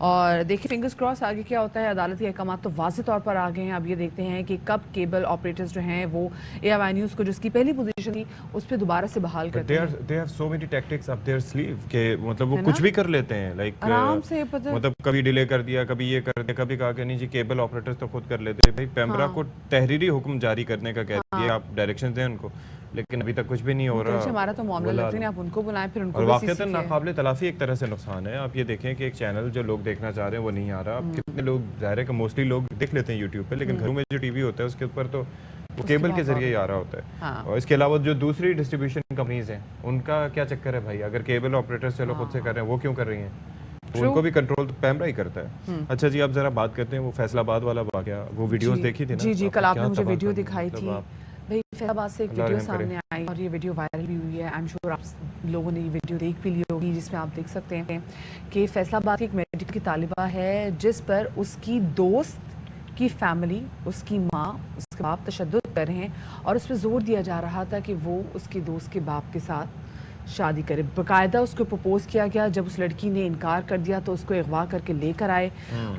اور دیکھیں fingers cross آگے کیا ہوتا ہے. عدالت کے احکامات تو واضح طور پر آ گئے ہیں. اب یہ دیکھتے ہیں کہ کب کیبل آپریٹرز جو ہیں وہ AMI نیوز کو جس کی پہلی پوزیشن تھی اس پہ دوبارہ سے بحال کرتے ہیں. they have so many tactics up their sleeve کہ مطلب وہ کچھ بھی کر لیتے ہیں. لائک آرام سے مطلب کبھی ڈیلے کر دیا, کبھی یہ کر دیا, کبھی کہا کہ نہیں جی کیبل آپریٹرز تو خود کر لیتے ہیں. بھائی پیمرا کو تحریری حکم جاری کرنے کا کہہ دیا, آپ ڈائریکشن دیں ان کو, لیکن ابھی تک کچھ بھی نہیں ہو رہا. ہمارا تو معاملہ لگتا ہے آپ ان کو بلائیں پھر ان کو. اور واقعتاً ناقابل تلافی ایک طرح سے نقصان ہے. آپ یہ دیکھیں کہ ایک چینل جو لوگ دیکھنا چاہ رہے ہیں وہ نہیں آ رہا. اب کتنے لوگ, ظاہر ہے کہ موسٹلی لوگ دیکھ لیتے ہیں یوٹیوب پہ, لیکن گھروں میں جو ٹی وی ہوتا ہے اس کے اوپر تو وہ کیبل کے ذریعے ہی آ رہا ہوتا ہے. اور اس کے علاوہ جو دوسری ڈسٹریبیوشن کمپنیز ہیں ان کا کیا چکر ہے بھائی؟ اگر کیبل آپریٹرز چلو خود سے کر رہے ہیں, وہ کیوں کر رہی ہیں؟ ان کو بھی کنٹرول تو پیمرا ہی کرتا ہے. اچھا جی, اب ذرا بات کرتے ہیں وہ فیصل آباد والا واقعہ. وہ ویڈیوز دیکھی تھی نا؟ جی کل آپ نے مجھے ویڈیو دکھائی تھی. بھائی فیصل آباد سے ایک ویڈیو سامنے آئی اور یہ ویڈیو وائرل بھی ہوئی ہے. آئی ایم شیور آپ لوگوں نے یہ ویڈیو دیکھ بھی لی ہوگی, جس میں آپ دیکھ سکتے ہیں کہ فیصل آباد کی ایک میڈیکل کی طالبہ ہے جس پر اس کی دوست کی فیملی, اس کی ماں, اس کے باپ تشدد کر رہے ہیں اور اس پہ زور دیا جا رہا تھا کہ وہ اس کے دوست کے باپ کے ساتھ شادی کرے. باقاعدہ اس کو پرپوز کیا گیا. جب اس لڑکی نے انکار کر دیا تو اس کو اغوا کر کے لے کر آئے,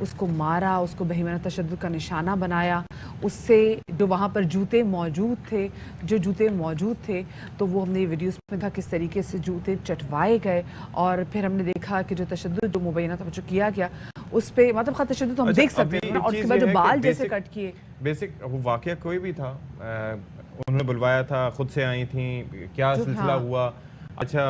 اس کو مارا, اس کو بہیمانہ تشدد کا نشانہ بنایا. اس سے جو وہاں پر جوتے موجود تھے تو وہ ہم نے ویڈیوز میں دیکھا کس طریقے سے جوتے چٹوائے گئے. اور پھر ہم نے دیکھا کہ جو تشدد جو مبینہ طور پر جو کیا گیا اس پہ مطلب خط تشدد تو ہم دیکھ سکتے ہیں. اور اس کے بعد جو بال جیسے کٹ کیے, بیسک وہ واقعہ کوئی بھی تھا, انہوں نے بلوایا تھا, خود سے آئی تھیں, کیا سلسلہ ہوا؟ اچھا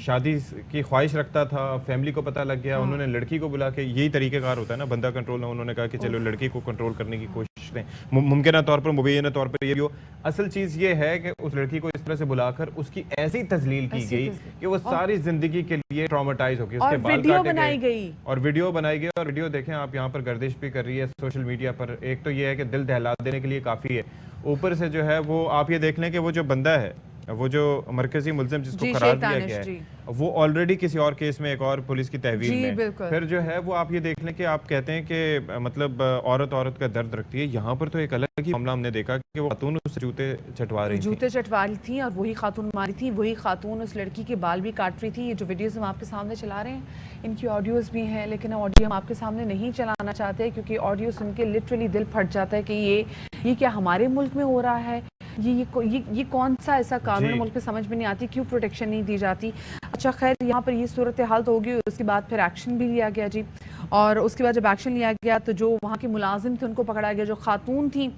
شادی کی خواہش رکھتا تھا, فیملی کو پتہ لگ گیا, انہوں نے لڑکی کو بلا کے, یہی طریقہ کار ہوتا ہے نا بندہ کنٹرول. انہوں نے کہا کہ چلو لڑکی کو کنٹرول کرنے کی کوشش کریں, ممکنہ طور پر مبینہ طور پر یہ بھی ہو. اصل چیز یہ ہے کہ اس لڑکی کو اس طرح سے بلا کر اس کی ایسی تذلیل کی گئی کہ وہ ساری زندگی کے لیے ٹرامیٹائز ہو گئی. اس کے بال کاٹے گئے اور ویڈیو بنائی گئی. اور ویڈیو دیکھیں آپ, یہاں پر گردش بھی کر رہی ہے سوشل میڈیا پر. ایک تو یہ ہے کہ دل دہلا دینے کے لیے کافی ہے, اوپر سے جو ہے وہ آپ یہ دیکھ لیں کہ وہ جو بندہ ہے, وہ جو مرکزی ملزم جس کو قرار دیا گیا ہے, وہ آلریڈی کسی اور کیس میں ایک اور پولیس کی تحویل میں. پھر جو ہے وہ آپ یہ دیکھ لیں کہ آپ کہتے ہیں کہ مطلب عورت کا درد رکھتی ہے. یہاں پر تو ایک الگ ہی معاملہ ہم نے دیکھا کہ وہ خاتون اس جوتے چٹوا رہی تھیں اور وہی خاتون ماری تھی, وہی خاتون اس لڑکی کے بال بھی کاٹ رہی تھی. یہ جو ویڈیوز ہم آپ کے سامنے چلا رہے ہیں ان کی آڈیوز بھی ہیں, لیکن آڈیو ہم آپ کے سامنے نہیں چلانا چاہتے کیونکہ آڈیو سن کے لٹرلی دل پھٹ جاتا ہے کہ یہ کیا ہمارے ملک میں ہو رہا ہے, یہ کون سا ایسا قانون ملک میں سمجھ میں نہیں آتی, کیوں پروٹیکشن نہیں دی جاتی. اچھا خیر, یہاں پر یہ صورتحال تو ہوگی, اس کے بعد پھر ایکشن بھی لیا گیا جی. اور اس کے بعد جب ایکشن لیا گیا تو جو وہاں کے ملازم تھے ان کو پکڑا گیا. جو خاتون تھیں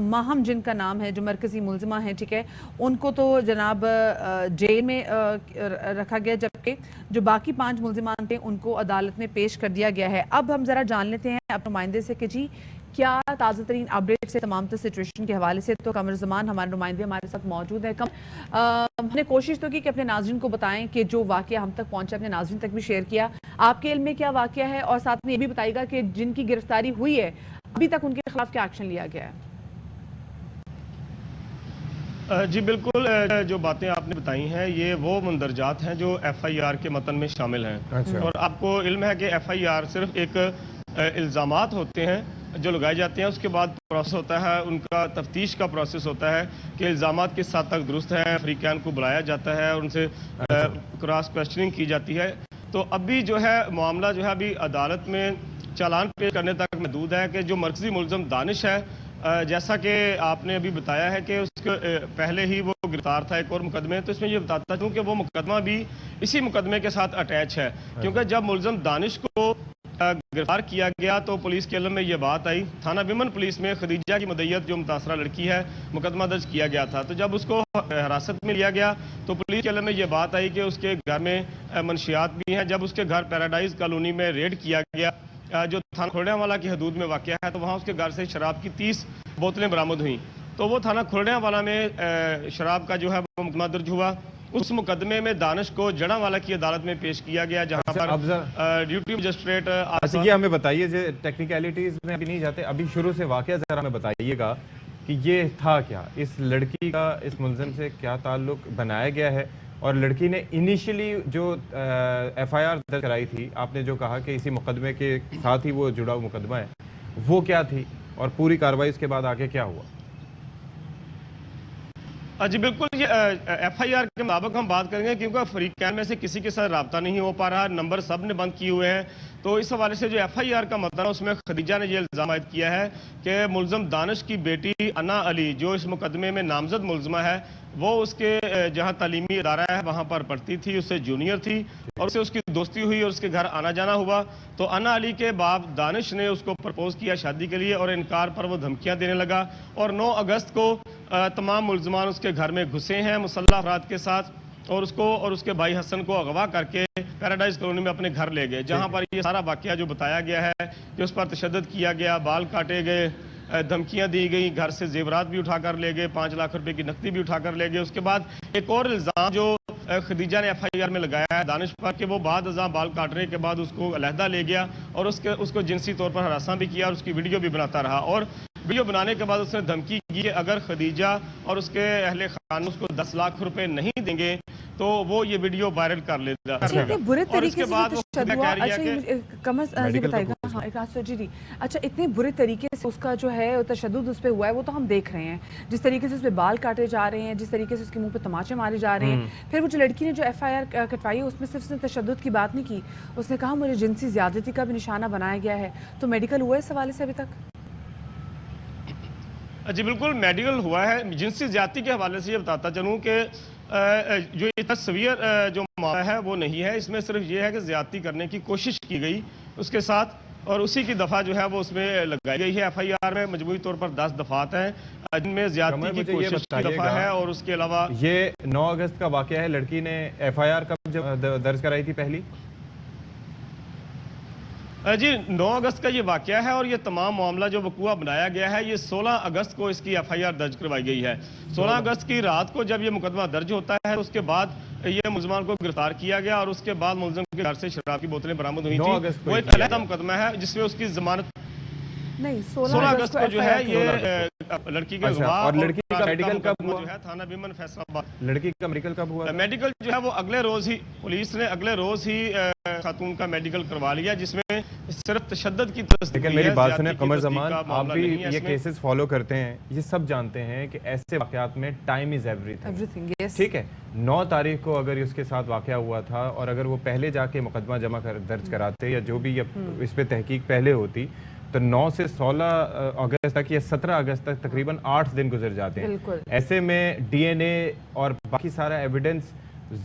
ماہم جن کا نام ہے, جو مرکزی ملزمہ ہیں, ٹھیک ہے, ان کو تو جناب جیل میں رکھا گیا, جبکہ جو باقی 5 ملزمان تھے ان کو عدالت میں پیش کر دیا گیا ہے. اب ہم ذرا جان لیتے ہیں اپنے نمائندے سے کہ جی کیا تازہ ترین اپڈیٹ سے تمام تر سچویشن کے حوالے سے. تو قمر زمان ہمارے نمائندے ہمارے ساتھ موجود ہیں. ہم نے کوشش تو کی کہ اپنے ناظرین کو بتائیں کہ جو واقعہ ہم تک پہنچا اپنے ناظرین تک بھی شیئر کیا. آپ کے علم میں کیا واقعہ ہے, اور ساتھ میں یہ بھی بتائیے گا کہ جن کی گرفتاری ہوئی ہے ابھی تک ان کے خلاف کیا ایکشن لیا گیا ہے. جی بالکل, جو باتیں آپ نے بتائی ہیں یہ وہ مندرجات ہیں جو ایف آئی آر کے متن میں شامل ہیں. اور آپ کو علم ہے کہ ایف آئی آر صرف ایک الزامات ہوتے ہیں جو لگائے جاتے ہیں, اس کے بعد پروسیس ہوتا ہے, ان کا تفتیش کا پروسیس ہوتا ہے کہ الزامات کس حد تک درست ہیں. فریقین کو بلایا جاتا ہے, ان سے کراس کویسچننگ کی جاتی ہے. تو ابھی جو ہے معاملہ جو ہے ابھی عدالت میں چالان پیش کرنے تک محدود ہے کہ جو مرکزی ملزم دانش ہے, جیسا کہ آپ نے ابھی بتایا ہے کہ اس کے پہلے ہی وہ گرفتار تھا ایک اور مقدمے, تو اس میں یہ بتاتا ہوں کہ وہ مقدمہ بھی اسی مقدمے کے ساتھ اٹیچ ہے. کیونکہ جب ملزم دانش کو گرفتار کیا گیا تو پولیس کے علم میں یہ بات آئی, تھانہ ویمن پولیس میں خدیجہ کی مدعیت جو متاثرہ لڑکی ہے مقدمہ درج کیا گیا تھا. تو جب اس کو حراست میں لیا گیا تو پولیس کے علم میں یہ بات آئی کہ اس کے گھر میں منشیات بھی ہیں. جب اس کے گھر پیراڈائز کالونی میں ریڈ کیا گیا جو تھانہ کھرڑیاں والا کی حدود میں واقع ہے, تو وہاں اس کے گھر سے شراب کی 30 بوتلیں برآمد ہوئیں. تو وہ تھانہ کھرڑیاں والا میں شراب کا جو ہے وہ مقدمہ درج ہوا. اس مقدمے میں دانش کو جڑاں والا کی عدالت میں پیش کیا گیا, جہاں پر ڈیوٹی مجسٹریٹ. یہ ہمیں بتائیے, ٹیکنیکلٹیز میں ابھی نہیں جاتے, ابھی شروع سے واقعہ ذرا ہمیں بتائیے گا کہ یہ تھا کیا, اس لڑکی کا اس ملزم سے کیا تعلق بنایا گیا ہے, اور لڑکی نے انیشلی جو ایف آئی آر درج کرائی تھی, آپ نے جو کہا کہ اسی مقدمے کے ساتھ ہی وہ جڑا ہوا مقدمہ ہے, وہ کیا تھی, اور پوری کارروائی اس کے بعد آگے کیا ہوا؟ جی بالکل، یہ ایف آئی آر کے مطابق ہم بات کریں گے کیونکہ فریقین میں سے کسی کے ساتھ رابطہ نہیں ہو پا رہا، نمبر سب نے بند کیے ہوئے ہیں. تو اس حوالے سے جو ایف آئی آر کا متن ہے اس میں خدیجہ نے یہ الزام عائد کیا ہے کہ ملزم دانش کی بیٹی انا علی جو اس مقدمے میں نامزد ملزمہ ہے، وہ اس کے جہاں تعلیمی ادارہ ہے وہاں پر پڑھتی تھی، اس سے جونیئر تھی اور اس کی دوستی ہوئی اور اس کے گھر آنا جانا ہوا. تو انا علی کے باپ دانش نے اس کو پرپوز کیا شادی کے لیے اور انکار پر وہ دھمکیاں دینے لگا اور 9 اگست کو تمام ملزمان اس کے گھر میں گھسے ہیں مسلح افراد کے ساتھ اور اس کو اور اس کے بھائی حسن کو اغوا کر کے پیراڈائز کالونی میں اپنے گھر لے گئے، جہاں پر یہ سارا واقعہ جو بتایا گیا ہے کہ اس پر تشدد کیا گیا، بال کاٹے گئے، دھمکیاں دی گئی، گھر سے زیورات بھی اٹھا کر لے گئے، 5 لاکھ روپے کی نقدی بھی اٹھا کر لے گئے. اس کے بعد ایک اور الزام جو خدیجہ نے ایف آئی آر میں لگایا ہے دانش پر کہ وہ بعد ازاں بال کاٹنے کے بعد اس کو علیحدہ لے گیا اور اس کو جنسی طور پر ہراساں بھی کیا اور اس کی ویڈیو بھی بناتا رہا. اور ویڈیو بنانے کے بعد اس نے دھمکی کی کہ اگر خدیجہ اور اس کے اہل خانہ اس کو 10 لاکھ روپے نہیں دیں گے تو وہ یہ ویڈیو وائرل کر لے گا. اتنے برے اور اس طریقے کے سے بعد جو وہ تشدد کہہ ہوا، رہی ہے اچھا کہ یہ بتائے گا. ہاں ایک جی اچھا، اتنے برے طریقے سے اس کا جو ہے تشدد اس پہ ہوا ہے وہ تو ہم دیکھ رہے ہیں، جس طریقے سے اس پہ بال کاٹے جا رہے ہیں، جس طریقے سے اس کے منہ پہ تماچے مارے جا رہے ہیں. پھر وہ جو لڑکی نے جو ایف آئی آر کٹوائی ہے اس میں صرف اس نے تشدد کی بات نہیں کی، اس نے کہا مجھے جنسی زیادتی کا بھی نشانہ بنایا گیا ہے. تو میڈیکل ہوا ہے اس حوالے سے ابھی تک؟ جی بالکل میڈیکل ہوا ہے. جنسی زیادتی کے حوالے سے یہ بتاتا چلوں کہ جو یہ تصویر جو معاملہ ہے وہ نہیں ہے، اس میں صرف یہ ہے کہ زیادتی کرنے کی کوشش کی گئی اس کے ساتھ اور اسی کی دفعہ جو ہے وہ اس میں لگائی گئی ہے. ایف آئی آر میں مجموعی طور پر 10 دفعات ہیں جن میں زیادتی کی کوشش کی دفعہ ہے اور اس کے علاوہ یہ 9 اگست کا واقعہ ہے. لڑکی نے ایف آئی آر کب درج کرائی تھی پہلی؟ جی 9 اگست کا یہ واقعہ ہے اور یہ تمام معاملہ جو وقوع بنایا گیا ہے یہ 16 اگست کو اس کی ایف آئی آر درج کروائی گئی ہے. 16 اگست کی رات کو جب یہ مقدمہ درج ہوتا ہے اس کے بعد یہ ملزمان کو گرفتار کیا گیا اور اس کے بعد ملزم کے گھر سے شراب کی بوتلیں برآمد ہوئی تھیں. وہ ایک علیحدہ مقدمہ ہے جس میں اس کی ضمانت نہیں 16 اگست کو جو ہے یہ لڑکی کے گواہ اور لڑکی کا میڈیکل کب ہوا؟ جو ہے تھانہ بیمن فیصلہ آباد. لڑکی کا میڈیکل کب ہوا؟ میڈیکل جو ہے وہ اگلے روز ہی پولیس نے اگلے روز ہی خاتون کا میڈیکل کروا لیا جس میں صرف تشدد کی تصدیق. لیکن میری بات سنیں قمر زمان، آپ بھی یہ کیسز فالو کرتے ہیں، یہ سب جانتے ہیں کہ ایسے واقعات میں ٹائم از ایوری تھنگ. ٹھیک ہے، 9 تاریخ کو اگر اس کے ساتھ واقعہ ہوا تھا اور اگر وہ پہلے جا کے مقدمہ درج کراتے یا جو بھی اس پہ تحقیق پہلے ہوتی تو 9 سے 16 اگست تک یا 17 اگست تک تقریباً 8 دن گزر جاتے ہیں. ایسے میں ڈی این اے اور باقی سارا ایویڈنس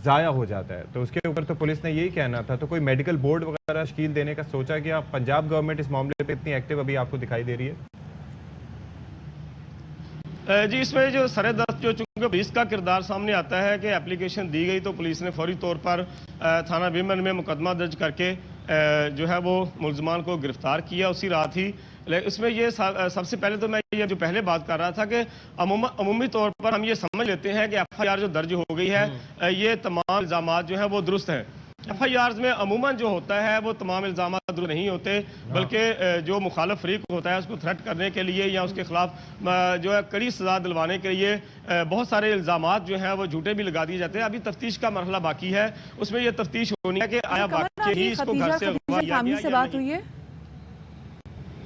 ضائع ہو جاتا ہے. تو اس کے اوپر تو پولیس نے یہی کہنا تھا. تو کوئی میڈیکل بورڈ وغیرہ تشکیل دینے کا سوچا کہ پنجاب گورنمنٹ اس معاملے پہ اتنی ایکٹیو ابھی آپ کو دکھائی دے رہی ہے؟ جی اس میں جو سر دست جو چونکہ پولیس کا کردار سامنے آتا ہے کہ اپلیکیشن دی گئی تو پولیس نے فوری طور پر تھانہ بیمن میں مقدمہ درج کر کے جو ہے وہ ملزمان کو گرفتار کیا اسی رات ہی. اس میں یہ سب سے پہلے تو میں یہ جو پہلے بات کر رہا تھا کہ عمومی طور پر ہم یہ سمجھ لیتے ہیں کہ ایف آئی آر جو درج ہو گئی ہے یہ تمام الزامات جو ہیں وہ درست ہیں. ایف آئی آرز میں عموماً جو ہوتا ہے وہ تمام الزامات درست نہیں ہوتے بلکہ جو مخالف فریق ہوتا ہے اس کو تھریٹ کرنے کے لیے یا اس کے خلاف جو ہے کڑی سزا دلوانے کے لیے بہت سارے الزامات جو ہیں وہ جھوٹے بھی لگا دیے جاتے ہیں. ابھی تفتیش کا مرحلہ باقی ہے، اس میں یہ تفتیش ہونی ہے کہ آیا واقعی ہی اس کو گھر سے اغوا کیا گیا سے بات ہوئی ہے؟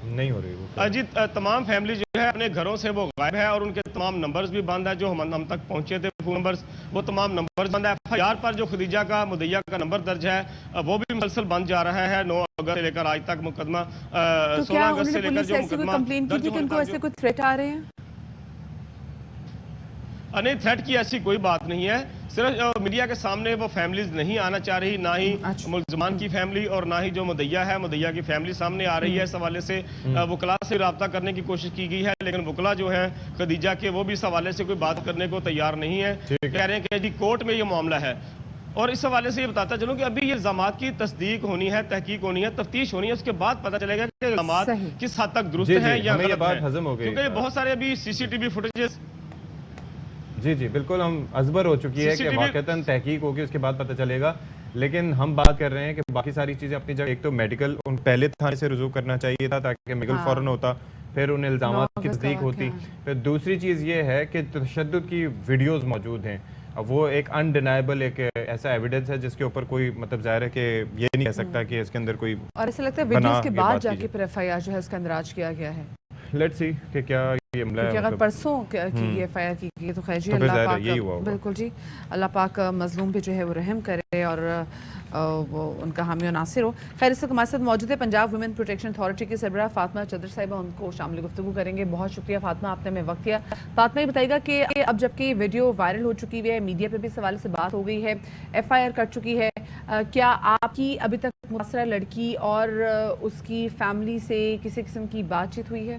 نہیں ہو رہی جی تمام فیملی جو ہے اپنے گھروں سے وہ غائب ہے اور ان کے تمام نمبرز بھی بند ہیں جو ہم تک پہنچے تھے فون نمبرز وہ تمام نمبرز بند ہیں. ایف آئی آر پر جو خدیجہ کا مدعیہ کا نمبر درج ہے وہ بھی مسلسل بند جا رہا ہے. 9 اگست سے لے کر آج تک مقدمہ 16 اگست سے لے کر جو مقدمہ کمپلین کی تھی کہ ان کو ایسے کوئی تھریٹ آ رہے ہیں؟ نہیں تھریٹ کی ایسی کوئی بات نہیں ہے، صرف میڈیا کے سامنے وہ فیملیز نہیں آنا چاہ رہی، نہ ہی ملزمان کی فیملی اور نہ ہی جو مدعیہ ہے مدعیہ کی فیملی سامنے آ رہی ہے. اس حوالے سے وکلاء سے رابطہ کرنے کی کوشش کی گئی ہے لیکن وکلاء جو ہیں خدیجہ کے وہ بھی اس حوالے سے کوئی بات کرنے کو تیار نہیں ہے. کہہ رہے ہیں کہ جی کورٹ میں یہ معاملہ ہے. اور اس حوالے سے یہ بتاتا چلوں کہ ابھی یہ الزامات کی تصدیق ہونی ہے، تحقیق ہونی ہے، تفتیش ہونی ہے، اس کے بعد پتہ چلے گا کہ الزامات کس حد تک درست ہیں یا غلط ہیں. کیونکہ بہت سارے ابھی سی سی ٹی وی فوٹیجز جی بالکل ہم ازبر ہو چکی ہے کہ واقعتاً تحقیق ہوگی اس کے بعد پتہ چلے گا. لیکن ہم بات کر رہے ہیں کہ باقی ساری چیزیں اپنی جگہ. ایک تو میڈیکل ان پہلے تھانے سے رجوع کرنا چاہیے تھا تاکہ میڈیکل فوراً ہوتا، پھر ان الزامات کی تصدیق ہوتی. پھر دوسری چیز یہ ہے کہ تشدد کی ویڈیوز موجود ہیں، وہ ایک انڈینائبل ایک ایسا ایویڈنس ہے جس کے اوپر کوئی مطلب ظاہر ہے کہ یہ نہیں کہہ سکتا کہ اس کے اندر کوئی. اور ایسا لگتا ہے ویڈیوز کے بعد جا کے پھر ایف آئی آر جو ہے اس کا اندراج کیا گیا ہے. لیٹس سی کہ کیا یہ عملہ ہے. اگر پرسوں کی یہ FIR کی گئی تو خیر جی اللہ پاک بالکل جی اللہ پاک مظلوم پہ جو ہے وہ رحم کرے اور وہ ان کا حامی و ناصر ہو. خیر اس وقت ہمارے ساتھ موجود ہے پنجاب ویمن پروٹیکشن اتھارٹی کی سربراہ فاطمہ چدر صاحبہ, ان کو شامل گفتگو کریں گے. بہت شکریہ فاطمہ, آپ نے ہمیں وقت دیا. فاطمہ یہ بتائیے گا کہ اب جبکہ یہ ویڈیو وائرل ہو چکی ہے, میڈیا پہ بھی اس حوالے سے بات ہو گئی ہے, FIR کٹ چکی ہے, کیا آپ کی ابھی تک متاثرہ لڑکی اور اس کی فیملی سے کسی قسم کی بات چیت ہوئی ہے؟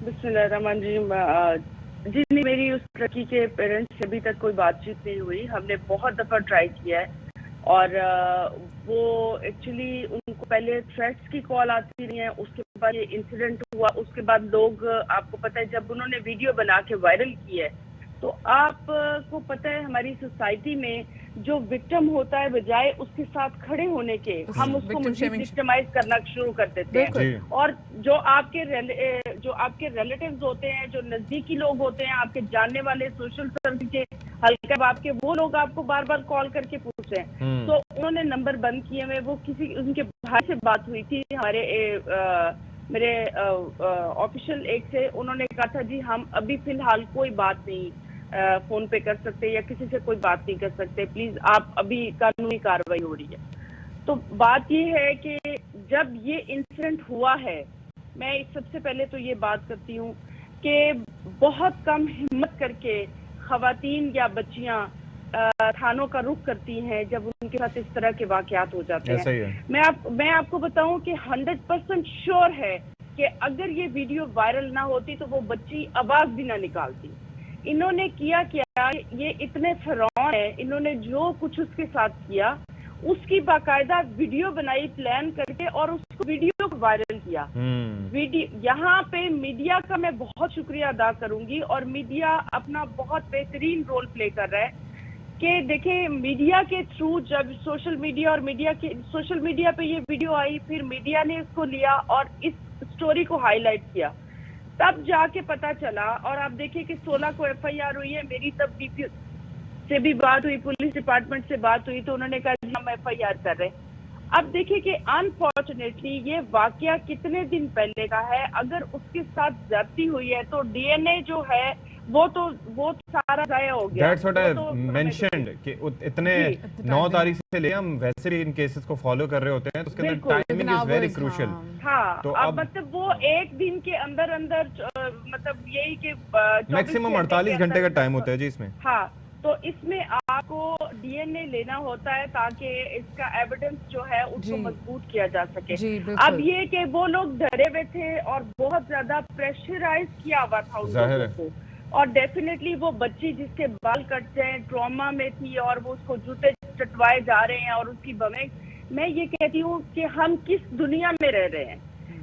بسم اللہ الرحمن الرحیم. جی نہیں, میری اس لڑکی کے پیرنٹس سے ابھی تک کوئی بات چیت نہیں ہوئی. ہم نے بہت دفعہ ٹرائی کیا ہے اور وہ ایکچولی ان کو پہلے تھریٹس کی کال آتی رہی ہیں, اس کے بعد یہ انسیڈنٹ ہوا, اس کے بعد لوگ, آپ کو پتہ ہے جب انہوں نے ویڈیو بنا کے وائرل کی ہے تو آپ کو پتہ ہے ہماری سوسائٹی میں جو وکٹم ہوتا ہے بجائے اس کے ساتھ کھڑے ہونے کے ہم اس کو مزید وکٹمائز کرنا شروع کر دیتے ہیں. اور جو آپ کے ریلیٹیوز ہوتے ہیں, جو نزدیکی لوگ ہوتے ہیں, آپ کے جاننے والے سوشل سروس کے حلقہ باب کے, وہ لوگ آپ کو بار بار کال کر کے پوچھتے ہیں. تو انہوں نے نمبر بند کیے ہوئے, وہ کسی ان کے بھائی سے بات ہوئی تھی میرے آفیشیل ایک سے, انہوں نے کہا تھا جی ہم ابھی فی الحال کوئی بات نہیں فون پہ کر سکتے یا کسی سے کوئی بات نہیں کر سکتے, پلیز آپ, ابھی قانونی کارروائی ہو رہی ہے. تو بات یہ ہے کہ جب یہ انسیڈنٹ ہوا ہے, میں سب سے پہلے تو یہ بات کرتی ہوں کہ بہت کم ہمت کر کے خواتین یا بچیاں تھانوں کا رخ کرتی ہیں جب ان کے ساتھ اس طرح کے واقعات ہو جاتے ہیں. میں آپ کو بتاؤں کہ 100% شیور ہے کہ اگر یہ ویڈیو وائرل نہ ہوتی تو وہ بچی آواز بھی نہ نکالتی. انہوں نے کیا یہ اتنے فرعون ہیں, انہوں نے جو کچھ اس کے ساتھ کیا اس کی باقاعدہ ویڈیو بنائی پلان کر کے اور اس کو ویڈیو کو وائرل کیا. یہاں پہ میڈیا کا میں بہت شکریہ ادا کروں گی, اور میڈیا اپنا بہت بہترین رول پلے کر رہا ہے کہ دیکھیں میڈیا کے تھرو جب سوشل میڈیا پہ یہ ویڈیو آئی, پھر میڈیا نے اس کو لیا اور اس سٹوری کو ہائی لائٹ کیا, تب جا کے پتا چلا. اور آپ دیکھیں کہ 16 کو FIR ہوئی ہے, میری تب DP سے بھی بات ہوئی, پولیس ڈپارٹمنٹ سے بات ہوئی, تو انہوں نے کہا ہم FIR کر رہے ہیں. اب دیکھیں کہ انفارچونیٹلی یہ واقعہ کتنے دن پہلے کا ہے, اگر اس کے ساتھ زیادتی ہوئی ہے تو DNA جو ہے وہ سارا ضائع ہو گیا. That's what I mentioned کہ اتنے 9 تاریخ سے لے ہم ویسے بھی ان کیسز کو فالو کر رہے ہوتے ہیں, تو اس کے اندر ٹائمنگ از ویری کروشل. ہاں, اب مطلب وہ ایک دن کے اندر مطلب یہی کہ میکسیمم 48 گھنٹے کا ٹائم ہوتا ہے جی اس میں. ہاں, تو اس میں آپ کو DNA لینا ہوتا ہے تاکہ اس کا ایویڈنس جو ہے اس کو مضبوط کیا جا سکے. اب یہ کہ وہ لوگ ڈرے ہوئے تھے اور بہت زیادہ پریشرائز کیا ہوا تھا ان لوگوں کو, اور ڈیفینیٹلی وہ بچی جس کے بال کٹ جائیں ٹراما میں تھی اور وہ اس کو جوتے چٹوائے جا رہے ہیں اور اس کی بمیں, میں یہ کہتی ہوں کہ ہم کس دنیا میں رہ رہے ہیں,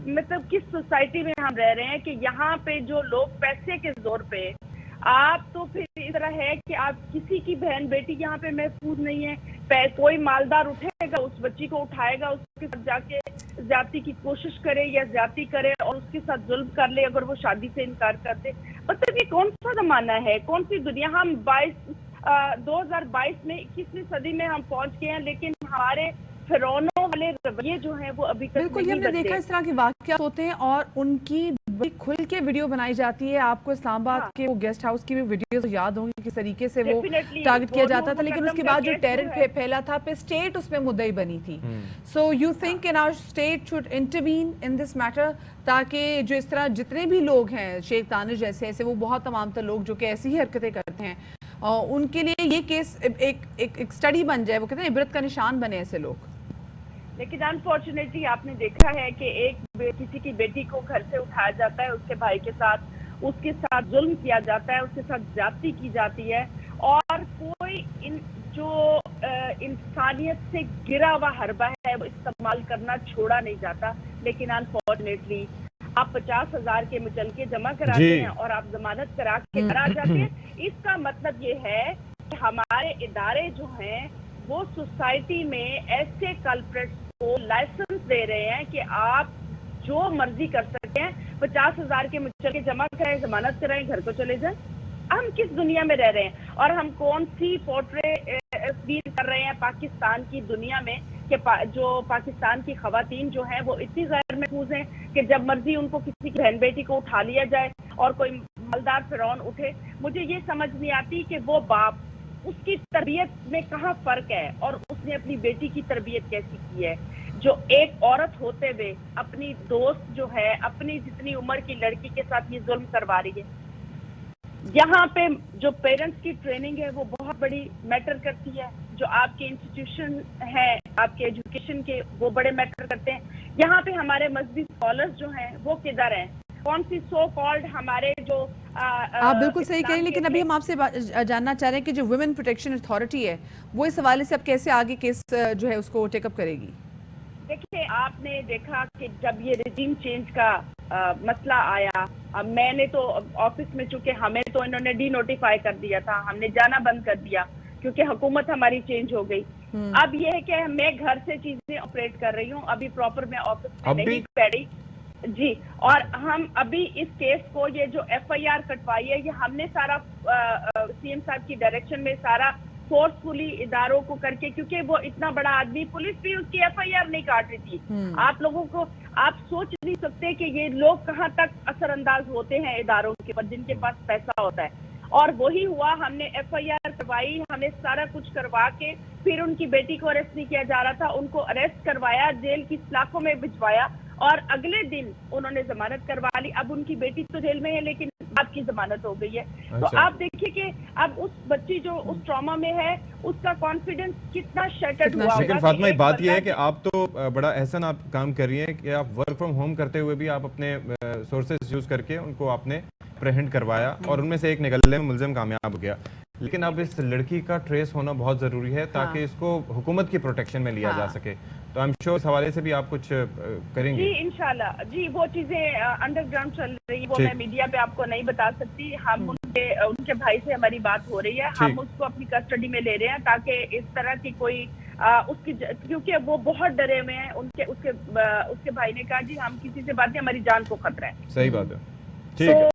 مطلب کس سوسائٹی میں ہم رہ رہے ہیں کہ یہاں پہ جو لوگ پیسے کے زور پہ, آپ تو پھر اس طرح ہے کہ آپ کسی کی بہن بیٹی یہاں پہ محفوظ نہیں ہے. کوئی مالدار اٹھے گا, اس بچی کو اٹھائے گا, اس کے ساتھ جا کے زیادتی کی کوشش کرے یا زیادتی کرے اور اس کے ساتھ ظلم کر لے اگر وہ شادی سے انکار کرتے. مطلب یہ کون سا زمانہ ہے, کون سی دنیا؟ ہم 2022 میں 21ویں صدی میں ہم پہنچ گئے ہیں, لیکن ہمارے فرعونوں والے رویے جو ہیں وہ ابھی تک بالکل ہم نے دیکھا اس طرح کے واقعات ہوتے ہیں اور ان کی بڑی کھل کے ویڈیو بنائی جاتی ہے. آپ کو اسلام آباد کے وہ گیسٹ ہاؤس کی بھی ویڈیوز یاد ہوں گی کس طریقے سے وہ ٹارگٹ کیا جاتا تھا, لیکن اس کے بعد جو ٹیرر پھیلا تھا پہ اسٹیٹ اس میں مدعی بنی تھی. So you think in our state should intervene in this matter, تاکہ جو اس طرح جتنے بھی لوگ ہیں شیخ دانش جیسے ایسے وہ بہت تمام تر لوگ جو کہ ایسی ہی حرکتیں کرتے ہیں, ان کے لیے یہ کیس ایک اسٹڈی بن جائے, وہ کہتے ہیں عبرت کا نشان بنے ایسے لوگ. لیکن انفارچونیٹلی آپ نے دیکھا ہے کہ کسی کی بیٹی کو گھر سے اٹھایا جاتا ہے, اس کے بھائی کے ساتھ اس کے ساتھ ظلم کیا جاتا ہے, اس کے ساتھ زیادتی کی جاتی ہے, اور کوئی جو انسانیت سے گرا ہوا حربہ ہے وہ استعمال کرنا چھوڑا نہیں جاتا. لیکن انفارچونیٹلی آپ 50,000 کے مچلکے جمع کراتے ہیں اور آپ ضمانت کرا کے گھر آ جاتے ہیں. اس کا مطلب یہ ہے کہ ہمارے ادارے جو ہیں وہ سوسائٹی میں ایسے کلپریٹس کو لائسنس دے رہے ہیں کہ آپ جو مرضی کر سکتے ہیں, 50,000 کے مچلکے جمع کرائیں, ضمانت کرائیں, گھر کو چلے جائیں. ہم کس دنیا میں رہ رہے ہیں اور ہم کون سی تصویر کر رہے ہیں پاکستان کی دنیا میں کہ جو پاکستان کی خواتین جو ہیں وہ اتنی غیر محفوظ ہیں کہ جب مرضی ان کو کسی کی بہن بیٹی کو اٹھا لیا جائے اور کوئی مالدار فرعون اٹھے. مجھے یہ سمجھ نہیں آتی کہ وہ باپ اس کی تربیت میں کہاں فرق ہے اور اس نے اپنی بیٹی کی تربیت کیسی کی ہے, جو ایک عورت ہوتے ہوئے اپنی دوست جو ہے اپنی جتنی عمر کی لڑکی کے ساتھ یہ ظلم کروا رہی ہے. یہاں پہ جو پیرنٹس کی ٹریننگ ہے وہ بہت بڑی میٹر کرتی ہے, جو آپ کے انسٹیٹیوشن ہیں آپ کے ایجوکیشن کے وہ بڑے میٹر کرتے ہیں. یہاں پہ ہمارے مذہبی اسکالرز جو ہیں وہ کدھر ہیں, کون سی سو کالڈ ہمارے جو آپ بالکل صحیح کہیں, لیکن ابھی ہم آپ سے جاننا چاہ رہے ہیں کہ جو ویمن پروٹیکشن اتھارٹی ہے وہ اس حوالے سے اب کیسے آگے کیس جو ہے اس کو ٹیک اپ کرے گی؟ دیکھیے آپ نے دیکھا کہ جب یہ رجیم چینج کا مسئلہ آیا, میں نے تو آفس میں چونکہ ہمیں تو انہوں نے ڈی نوٹیفائی کر دیا تھا, ہم نے جانا بند کر دیا کیونکہ حکومت ہماری چینج ہو گئی. اب یہ ہے کہ میں گھر سے چیزیں آپریٹ کر رہی ہوں, ابھی پراپر میں آفس میں نہیں بیٹھی جی. اور ہم ابھی اس کیس کو یہ جو ایف آئی آر کٹوائی ہے یہ ہم نے سارا سی ایم صاحب کی ڈائریکشن میں سارا فورسفلی اداروں کو کر کے, کیونکہ وہ اتنا بڑا آدمی, پولیس بھی اس کی ایف آئی آر نہیں کاٹ رہی تھی. آپ لوگوں کو آپ سوچ نہیں سکتے کہ یہ لوگ کہاں تک اثر انداز ہوتے ہیں اداروں کے پر جن کے پاس پیسہ ہوتا ہے. اور وہی ہوا, ہم نے ایف آئی آر کروائی, ہمیں سارا کچھ کروا کے پھر ان کی بیٹی کو اریسٹ نہیں کیا جا رہا تھا, ان کو اریسٹ کروایا, جیل کی سلاخوں میں بھجوایا اور اگلے دن انہوں نے ضمانت کروا لی. اب ان کی بیٹی تو جیل میں ہے لیکن آپ کی ضمانت ہو گئی ہے. تو آپ دیکھیے کہ اب اس بچی جو اس ٹراما میں ہے اس کا کانفیڈنس کتنا شیٹرڈ ہوا ہوگا. لیکن فاطمہ بات یہ ہے کہ آپ تو بڑا احسن آپ کام کر رہی ہیں کہ آپ ورک فرام ہوم کرتے ہوئے بھی آپ اپنے سورسز یوز کر کے ان کو آپ نے اپریہنڈ کروایا اور ان میں سے ایک نکلنے میں ملزم کامیاب ہو گیا. لیکن اب اس لڑکی کا ٹریس ہونا بہت ضروری ہے تاکہ اس کو حکومت کی پروٹیکشن میں لیا جا سکے. تو I'm sure اس حوالے سے بھی آپ کچھ کریں گے. جی انشاءاللہ, جی وہ چیزیں انڈر گراؤنڈ چل رہی, وہ میں میڈیا پہ آپ کو نہیں بتا سکتی. ہم ان کے بھائی سے ہماری بات ہو رہی ہے, ہم اس کو اپنی کسٹڈی میں لے رہے ہیں تاکہ اس طرح کی کوئی اس کی, کیونکہ وہ بہت ڈرے ہوئے ہیں. اس کے بھائی نے کہا جی ہم کسی سے بات نہیں, ہماری جان کو خطرہ ہے. صحیح بات ہے. ٹھیک ہے,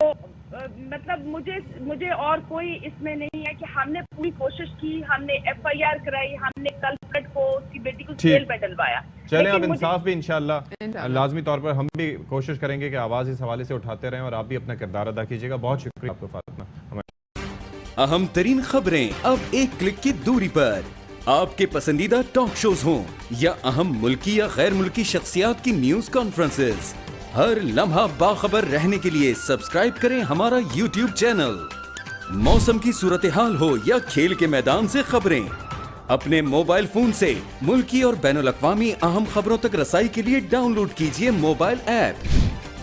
مطلب مجھے اور کوئی اس میں نہیں ہے کہ ہم نے پوری کوشش کی, ہم نے ایف آئی آر کرائی, ہم نے کلپریٹ کو اس کی بیٹی کو جیل میں ڈلوایا. چلیں اب انصاف بھی انشاءاللہ لازمی طور پر ہم بھی کوشش کریں گے کہ آواز اس حوالے سے اٹھاتے رہیں اور آپ بھی اپنا کردار ادا کیجیے گا. بہت شکریہ آپ کو فاطمہ. اہم ترین خبریں اب ایک کلک کی دوری پر, آپ کے پسندیدہ ٹاک شوز ہوں یا اہم ملکی یا غیر ملکی شخصیات کی نیوز کانفرنسز, ہر لمحہ باخبر رہنے کے لیے سبسکرائب کریں ہمارا یوٹیوب چینل. موسم کی صورتحال ہو یا کھیل کے میدان سے خبریں, اپنے موبائل فون سے ملکی اور بین الاقوامی اہم خبروں تک رسائی کے لیے ڈاؤن لوڈ کیجیے موبائل ایپ.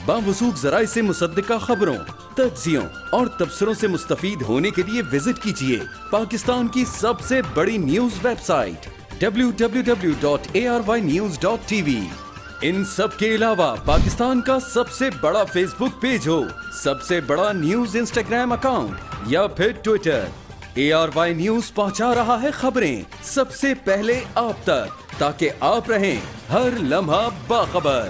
باوثوق ذرائع سے مصدقہ خبروں, تجزیوں اور تبصروں سے مستفید ہونے کے لیے وزٹ کیجیے پاکستان کی سب سے بڑی نیوز ویب سائٹ www.arYnews.tv. ان سب کے علاوہ پاکستان کا سب سے بڑا فیس بک پیج ہو, سب سے بڑا نیوز انسٹاگرام اکاؤنٹ یا پھر ٹویٹر, ARY نیوز پہنچا رہا ہے خبریں سب سے پہلے آپ تک تاکہ آپ رہیں ہر لمحہ باخبر.